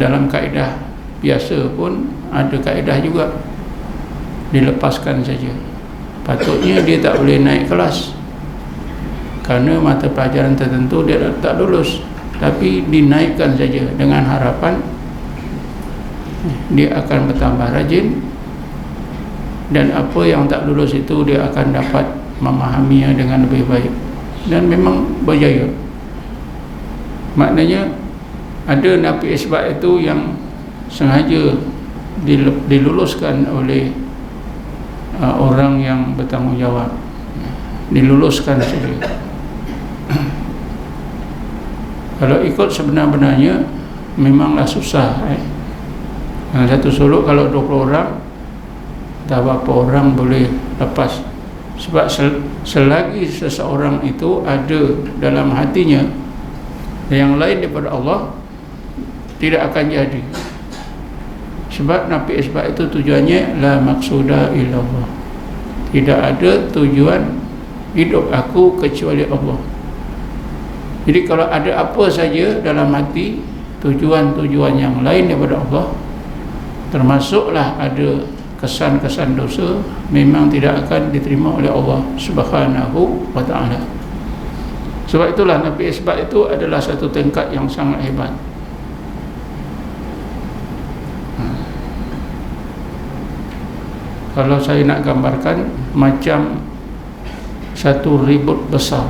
dalam kaedah biasa pun ada kaedah juga, dilepaskan saja. Patutnya dia tak boleh naik kelas kerana mata pelajaran tertentu dia tak lulus, tapi dinaikkan saja dengan harapan dia akan bertambah rajin, dan apa yang tak lulus itu dia akan dapat memahaminya dengan lebih baik, dan memang berjaya. Maknanya ada nafi isbat itu yang sengaja diluluskan oleh orang yang bertanggungjawab, diluluskan saja. Kalau ikut sebenar-benarnya memanglah susah. Satu suluk kalau 20 orang, tak berapa orang boleh lepas. Sebab selagi seseorang itu ada dalam hatinya yang lain daripada Allah, tidak akan jadi. Sebab nafi isbat itu tujuannya la maqsuda illallah, tidak ada tujuan hidup aku kecuali Allah. Jadi kalau ada apa saja dalam hati tujuan-tujuan yang lain daripada Allah, termasuklah ada kesan-kesan dosa, memang tidak akan diterima oleh Allah Subhanahu wa ta'ala. Sebab itulah nafi isbat itu adalah satu tingkat yang sangat hebat. Kalau saya nak gambarkan macam satu ribut besar.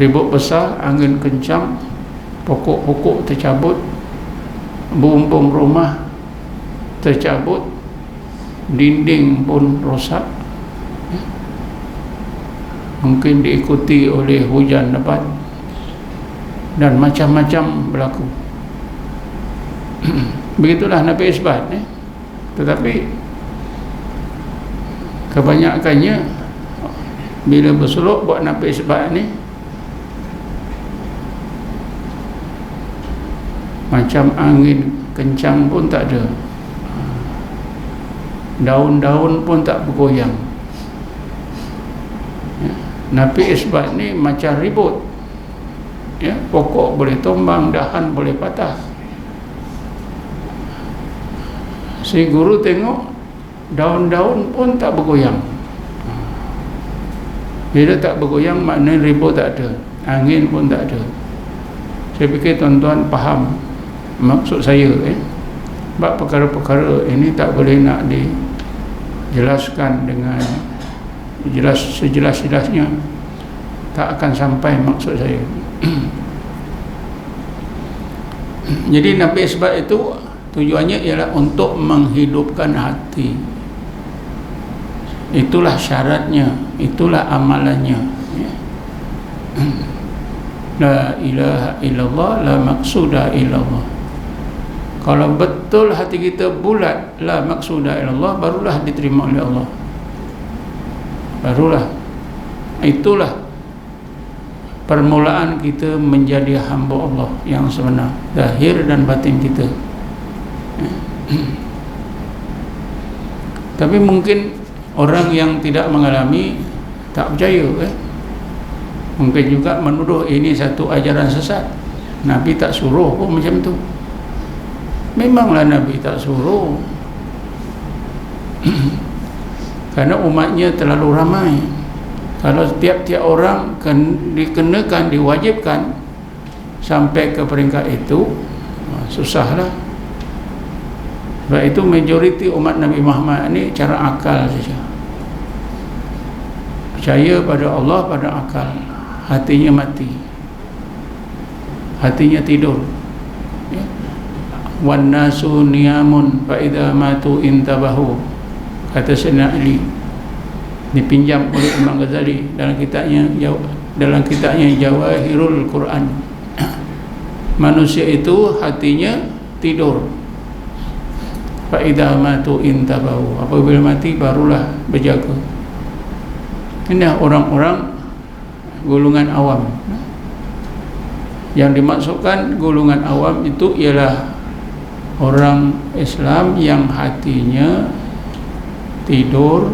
Ribut besar, angin kencang, pokok-pokok tercabut, bumbung rumah tercabut, dinding pun rosak, mungkin diikuti oleh hujan lebat, dan macam-macam berlaku. Begitulah nafi isbat. Tetapi kebanyakannya bila bersuluk buat nafi isbat ni, macam angin kencang pun tak ada, daun-daun pun tak bergoyang. Nafi isbat ni macam ribut, pokok boleh tumbang, dahan boleh patah. Si guru tengok daun-daun pun tak bergoyang. Bila tak bergoyang maknanya ribut tak ada, angin pun tak ada. Saya fikir tuan-tuan faham maksud saya. Sebab perkara-perkara ini tak boleh nak dijelaskan dengan sejelas-jelasnya, tak akan sampai maksud saya. Jadi nafi isbat itu tujuannya ialah untuk menghidupkan hati. Itulah syaratnya, itulah amalannya. La ilaha illallah, la maqsuda illallah. Kalau betul hati kita bulat la maqsuda illallah, barulah diterima oleh Allah. Barulah itulah permulaan kita menjadi hamba Allah yang sebenar, zahir dan batin kita. Tapi mungkin orang yang tidak mengalami tak percaya, mungkin juga menuduh ini satu ajaran sesat. Nabi tak suruh pun macam tu. Memanglah Nabi tak suruh, karena umatnya terlalu ramai. Kalau tiap-tiap orang dikenakan, diwajibkan sampai ke peringkat itu, susahlah. Sebab itu majoriti umat Nabi Muhammad ni cara akal saja. Percaya pada Allah pada akal, hatinya mati, hatinya tidur. Wan nasu niyamun fa idza matu intabahu, kata Sayyidina Ali, dipinjam oleh Imam Ghazali dalam kitabnya Jawahirul Quran. Manusia itu hatinya tidur. Fa idza matu intabahu, apabila mati barulah berjaga. Ini orang-orang golongan awam. Yang dimaksudkan golongan awam itu ialah orang Islam yang hatinya tidur,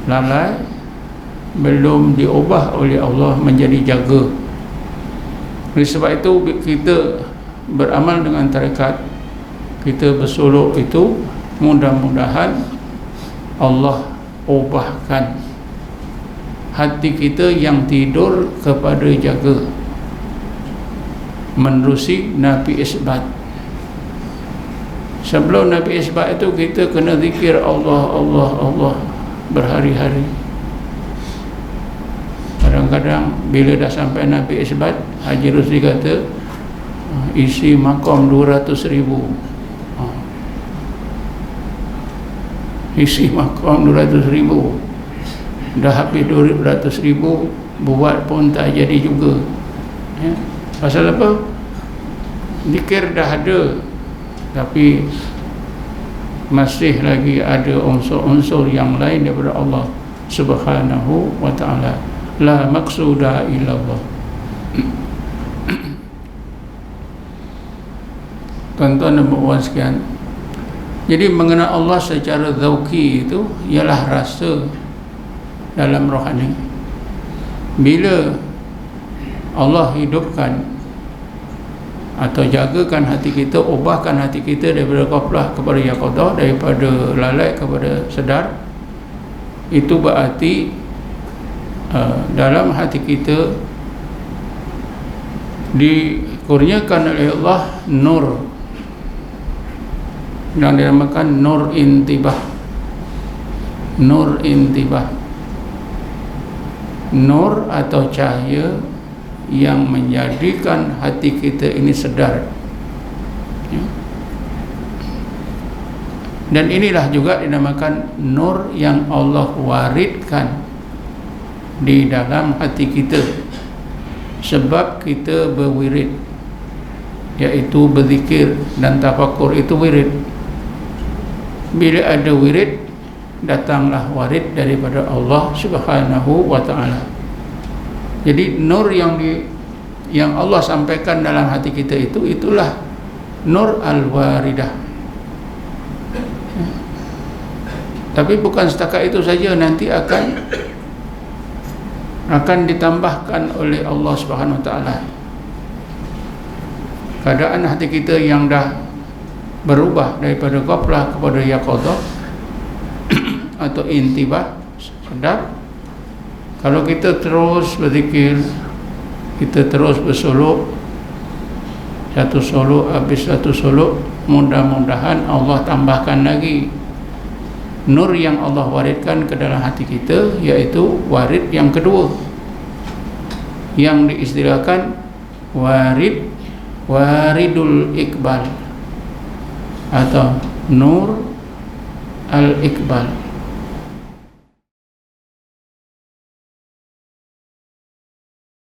lalai, belum diubah oleh Allah menjadi jaga. Oleh sebab itu kita beramal dengan tarekat, kita bersuluk itu, mudah-mudahan Allah ubahkan hati kita yang tidur kepada jaga, menerusi Nabi isbat. Sebelum Nabi isbat itu kita kena zikir Allah, Allah, Allah berhari-hari. Kadang-kadang bila dah sampai Nabi isbat, Haji Rusdi kata isi makam 200,000. Isi makam 200,000. Dah habis 200,000, buat pun tak jadi juga. Ya. Pasal apa? Zikir dah ada, tapi masih lagi ada unsur-unsur yang lain daripada Allah Subhanahu wa ta'ala. La maqsuda illallah. Tuan-tuan dan puan sekalian, jadi mengenal Allah secara zauqi itu ialah rasa dalam rohani. Bila Allah hidupkan atau jagakan hati kita, ubahkan hati kita daripada ghaflah kepada yaqadah, daripada lalai kepada sedar, itu berarti dalam hati kita dikurniakan oleh Allah nur yang dinamakan nur intibah. Nur intibah, nur atau cahaya yang menjadikan hati kita ini sedar, ya. Dan inilah juga dinamakan nur yang Allah waridkan di dalam hati kita sebab kita berwirid, iaitu berzikir dan tafakur. Itu wirid. Bila ada wirid, datanglah warid daripada Allah Subhanahu wa ta'ala. Jadi nur yang Allah sampaikan dalam hati kita itu, itulah nur al-waridah. Tapi bukan setakat itu saja, nanti akan ditambahkan oleh Allah Subhanahu wa ta'ala. Keadaan hati kita yang dah berubah daripada ghaflah kepada yaqadah atau intibah, sedar. Kalau kita terus berzikir, kita terus bersuluk, satu suluk habis satu suluk, mudah-mudahan Allah tambahkan lagi nur yang Allah waridkan ke dalam hati kita, iaitu warid yang kedua, yang diistilahkan waridul iqbal atau nur al-iqbal.